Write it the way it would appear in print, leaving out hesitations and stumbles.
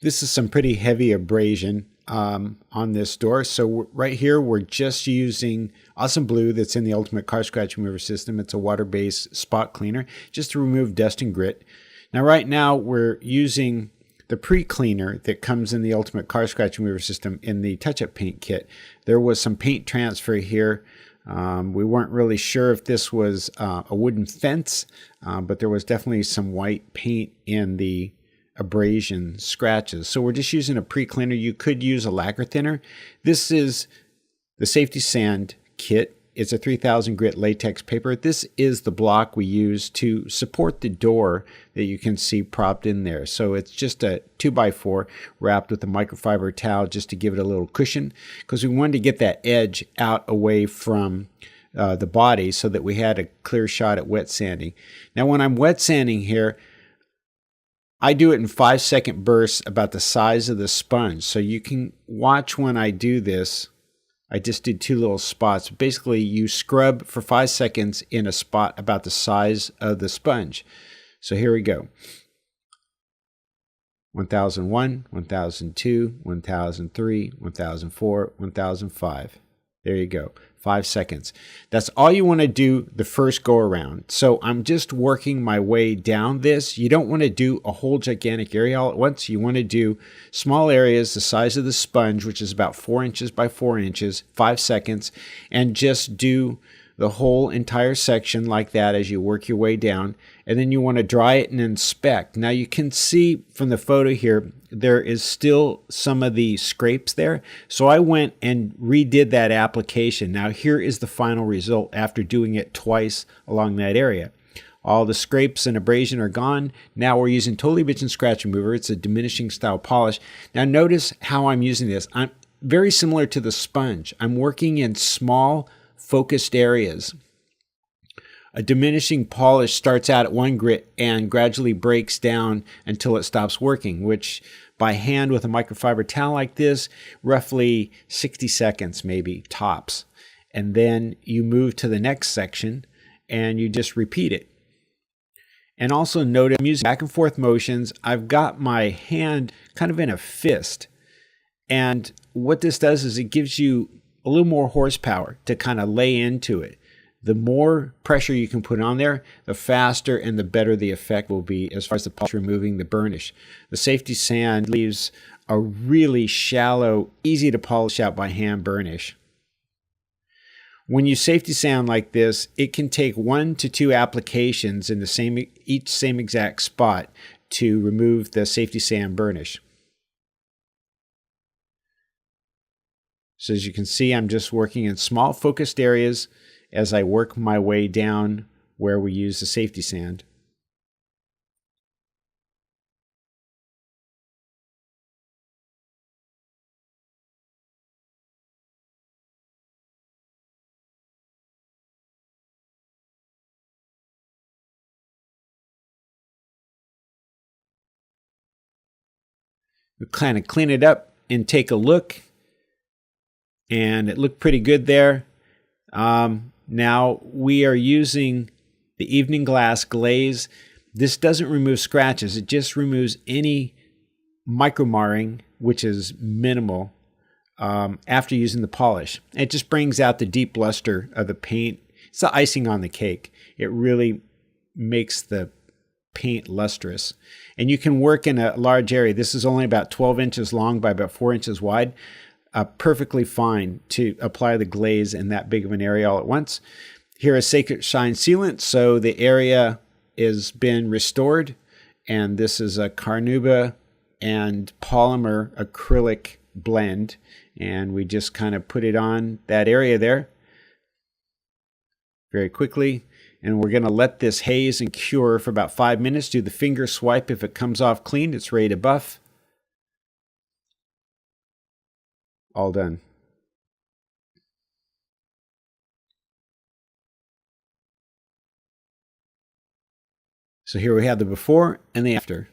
This is some pretty heavy abrasion on this door. So right here, we're just using Awesome Blue that's in the Ultimate Car Scratch Remover system. It's a water-based spot cleaner just to remove dust and grit. Now, right now, we're using the pre-cleaner that comes in the Ultimate Car Scratch Remover system in the touch-up paint kit. There was some paint transfer here. We weren't really sure if this was a wooden fence, but there was definitely some white paint in the abrasion scratches. So we're just using a pre-cleaner. You could use a lacquer thinner. This is the Safety Sand kit. It's a 3000 grit latex paper. This is the block we use to support the door that you can see propped in there. So it's just a 2x4 wrapped with a microfiber towel just to give it a little cushion, because we wanted to get that edge out away from the body so that we had a clear shot at wet sanding. Now when I'm wet sanding here, I do it in 5-second bursts about the size of the sponge. So you can watch when I do this. I just did 2 little spots. Basically, you scrub for 5 seconds in a spot about the size of the sponge. So here we go. 1001, 1002, 1003, 1004, 1005. There you go. 5 seconds. That's all you want to do the first go around. So I'm just working my way down this. You don't want to do a whole gigantic area all at once. You want to do small areas the size of the sponge, which is about 4 inches by 4 inches, 5 seconds, and just do the whole entire section like that as you work your way down. And then you want to dry it and inspect. Now you can see from the photo here, there is still some of the scrapes there. So I went and redid that application. Now here is the final result after doing it twice along that area. All the scrapes and abrasion are gone. Now we're using Totally BITCHIN Scratch Remover. It's a diminishing style polish. Now notice how I'm using this. I'm very similar to the sponge. I'm working in small focused areas. A diminishing polish starts out at 1 grit and gradually breaks down until it stops working, which by hand with a microfiber towel like this, roughly 60 seconds maybe tops. And then you move to the next section and you just repeat it. And also note I'm using back and forth motions. I've got my hand kind of in a fist. And what this does is it gives you a little more horsepower to kind of lay into it. The more pressure you can put on there, the faster and the better the effect will be as far as the polish removing the burnish. The Safety Sand leaves a really shallow, easy to polish out by hand burnish. When you safety sand like this, it can take 1 to 2 applications in the same exact spot to remove the Safety Sand burnish. So as you can see, I'm just working in small focused areas as I work my way down where we use the Safety Sand. We kind of clean it up and take a look. And it looked pretty good there. Now we are using the Evening Glass Glaze. This doesn't remove scratches. It just removes any micro marring, which is minimal, after using the polish. It just brings out the deep luster of the paint. It's the icing on the cake. It really makes the paint lustrous. And you can work in a large area. This is only about 12 inches long by about 4 inches wide. Perfectly fine to apply the glaze in that big of an area all at once. Here is Sacred Shine Sealant, so the area has been restored, and this is a carnauba and polymer acrylic blend, and we just kind of put it on that area there very quickly, and we're going to let this haze and cure for about 5 minutes. Do the finger swipe. If it comes off clean, it's ready to buff. All done. So here we have the before and the after.